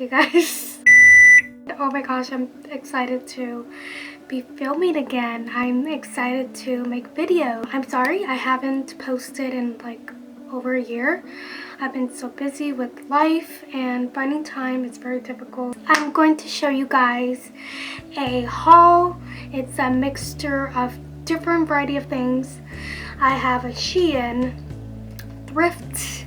Okay guys. Oh my gosh, I'm excited to be filming again. I'm excited to make video. I'm sorry I haven't posted in like over a year. I've been so busy with life and finding time is very difficult. I'm going to show you guys a haul. It's a mixture of different variety of things. I have a Shein, Thrift,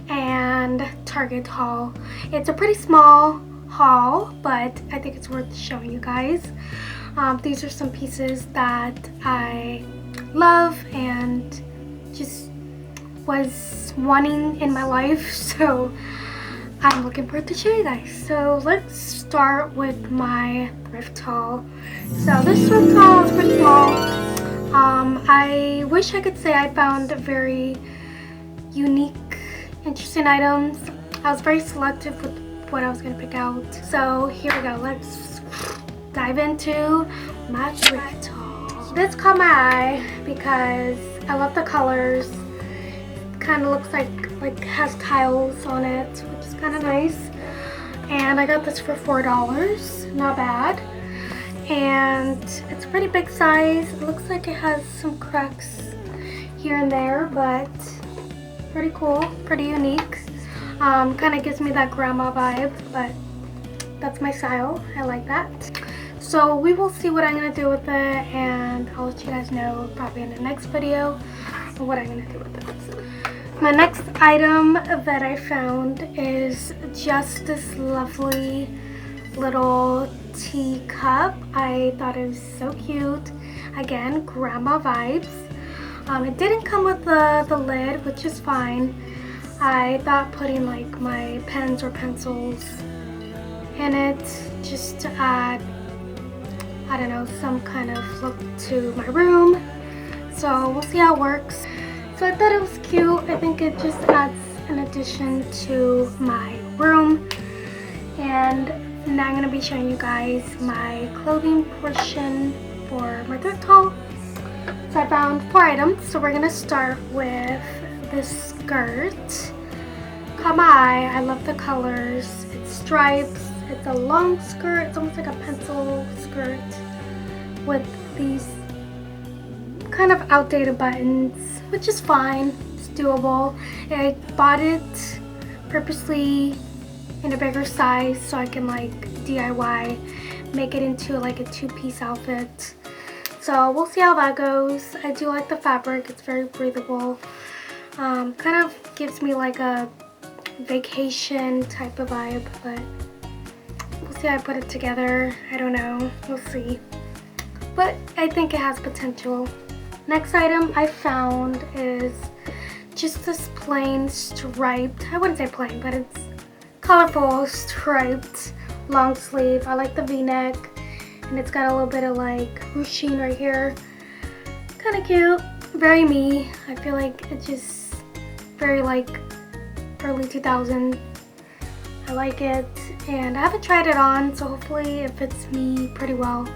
and Target haul. It's a pretty small haul, but I think it's worth showing you guys. These are some pieces that I love and just was wanting in my life, so I'm looking forward to show you guys. So let's start with my thrift haul. So this thrift haul is pretty small. I wish I could say I found very unique, interesting items. I was very selective with what I was gonna pick out. So here we go. Let's dive into my thrift haul. This caught my eye because I love the colors. Kind of looks like has tiles on it, which is kind of nice. And I got this for $4. Not bad. And it's a pretty big size. It looks like it has some cracks here and there, but pretty cool, pretty unique. Kind of gives me that grandma vibe, but that's my style. I like that. So we will see what I'm gonna do with it, and I'll let you guys know probably in the next video what I'm gonna do with it. My next item that I found is just this lovely little teacup. I thought it was so cute. Again, grandma vibes. It didn't come with the lid, which is fine. I thought putting like my pens or pencils in it just to add, I don't know, some kind of look to my room. So we'll see how it works. So I thought it was cute. I think it just adds an addition to my room. And now I'm going to be showing you guys my clothing portion for my thrift haul. So I found 4 items. So we're going to start with this skirt. Caught my eye. I love the colors. It's stripes. It's a long skirt. It's almost like a pencil skirt with these kind of outdated buttons, which is fine. It's doable. I bought it purposely in a bigger size so I can like DIY, make it into like a 2-piece outfit. So we'll see how that goes. I do like the fabric. It's very breathable. Kind of gives me like a vacation type of vibe, but we'll see how I put it together. I don't know. We'll see. But I think it has potential. Next item I found is just this plain striped, I wouldn't say plain, but it's colorful striped long sleeve. I like the v-neck, and it's got a little bit of like ruching right here. Kind of cute, very me. I feel like it's just very like early 2000s. I like it, and I haven't tried it on, so hopefully it fits me pretty well.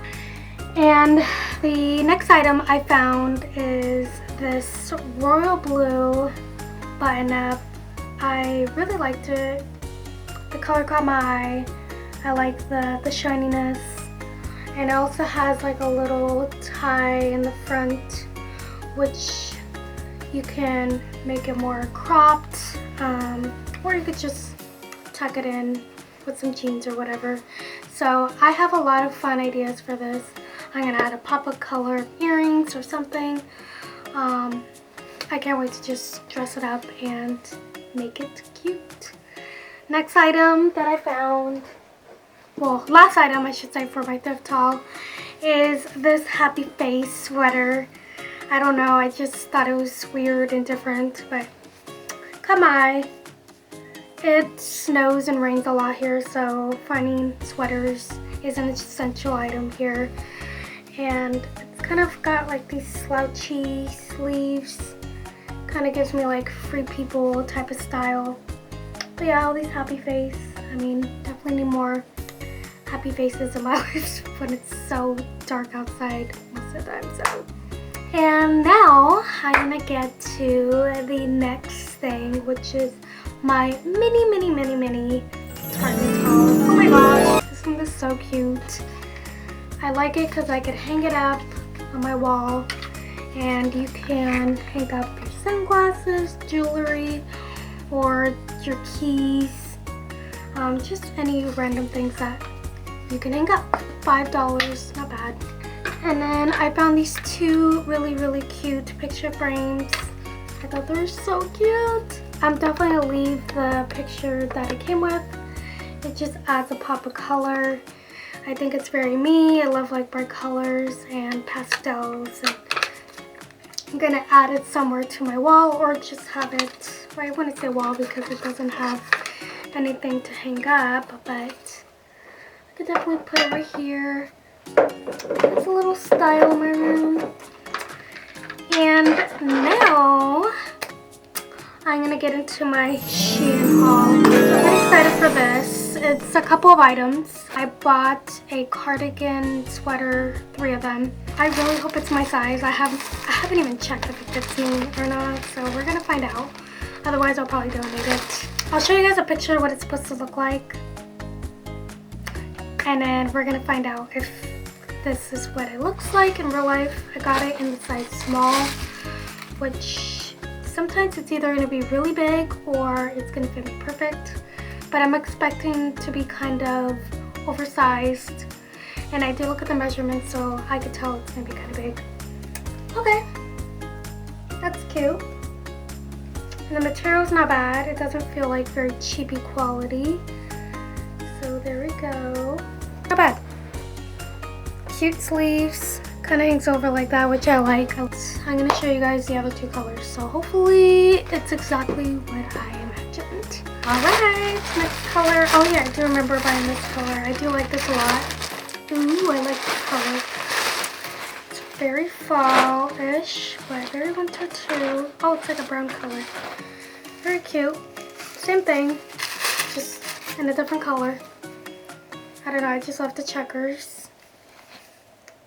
And the next item I found is this royal blue button up. I really liked it. The color caught my eye. I like the shininess. And it also has like a little tie in the front, which you can make it more cropped, or you could just tuck it in with some jeans or whatever. So I have a lot of fun ideas for this. I'm gonna add a pop of color of earrings or something. I can't wait to just dress it up and make it cute. Next item that I found, well, last item I should say for my thrift haul, is this happy face sweater. I don't know, I just thought it was weird and different, but come on. It snows and rains a lot here, so finding sweaters is an essential item here. And it's kind of got like these slouchy sleeves. Kind of gives me like free people type of style. But yeah, all these happy face. I mean, definitely need more happy faces in my life when it's so dark outside most of the time. So, and now I'm gonna get to the next thing, which is my mini it's hard to tell. Oh my gosh, this one is so cute. I like it because I could hang it up on my wall, and you can hang up your sunglasses, jewelry, or your keys, just any random things that you can hang up. $5, not bad. And then I found these two really cute picture frames. I thought they were so cute. I'm definitely gonna leave the picture that it came with. It just adds a pop of color. I think it's very me. I love like bright colors and pastels. And I'm gonna add it somewhere to my wall, or just have it, well, I wouldn't say wall because it doesn't have anything to hang up, but I could definitely put it right here. It's a little style in my room. And now I'm gonna get into my Shein haul. I'm very excited for this. It's a couple of items. I bought a cardigan, sweater, 3 of them. I really hope it's my size. I haven't even checked if it fits me or not, so we're gonna find out. Otherwise, I'll probably donate it. I'll show you guys a picture of what it's supposed to look like, and then we're gonna find out if this is what it looks like in real life. I got it in the size small, which sometimes it's either gonna be really big or it's gonna fit me perfect, but I'm expecting to be kind of oversized, and I did look at the measurements, so I could tell it's gonna be kind of big. Okay, that's cute. And the material's not bad. It doesn't feel like very cheapy quality. So there we go. Not bad. Cute sleeves. Kind of hangs over like that, which I like. I'm going to show you guys the other 2 colors. So hopefully it's exactly what I imagined. Alright, next color. Oh yeah, I do remember buying this color. I do like this a lot. Ooh, I like this color. It's very fall-ish, but very winter too. Oh, it's like a brown color. Very cute. Same thing, just in a different color. I don't know, I just love the checkers.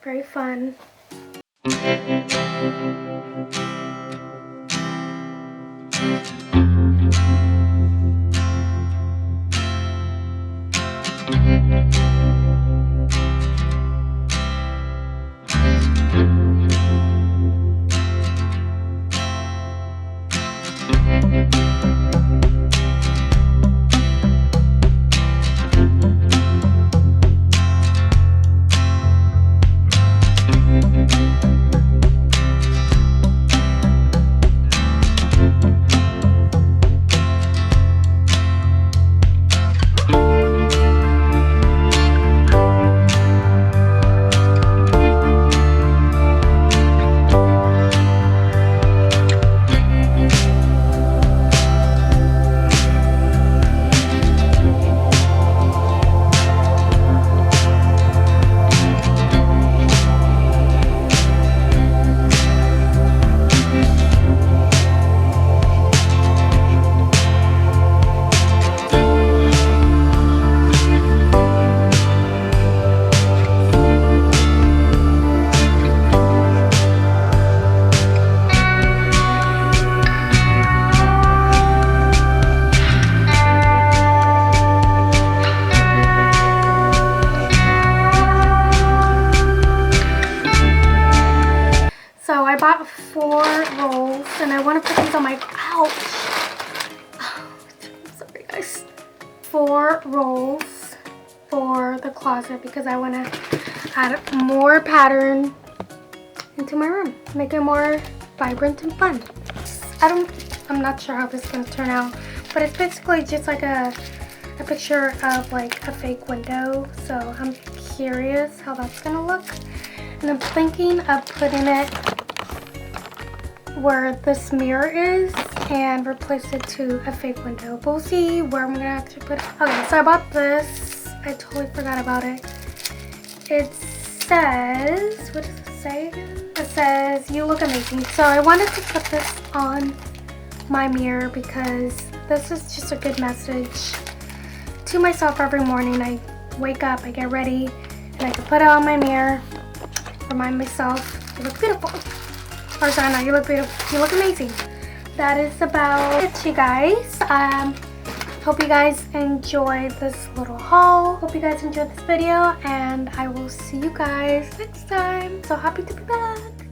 Very fun. I bought 4 rolls, and I want to put these on my, ouch. Oh, I'm sorry guys. 4 rolls for the closet because I want to add more pattern into my room. Make it more vibrant and fun. I'm not sure how this is going to turn out, but it's basically just like a picture of like a fake window. So I'm curious how that's going to look. And I'm thinking of putting it where this mirror is and replace it to a fake window. But we'll see where I'm gonna actually put it. Okay, so I bought this. I totally forgot about it. It says, what does it say again? It says, "You look amazing." So I wanted to put this on my mirror because this is just a good message to myself every morning. I wake up, I get ready, and I can put it on my mirror, remind myself, you look beautiful. Or sorry, no, you look beautiful. You look amazing. That is about it, you guys. Hope you guys enjoyed this little haul. Hope you guys enjoyed this video, and I will see you guys next time. So happy to be back.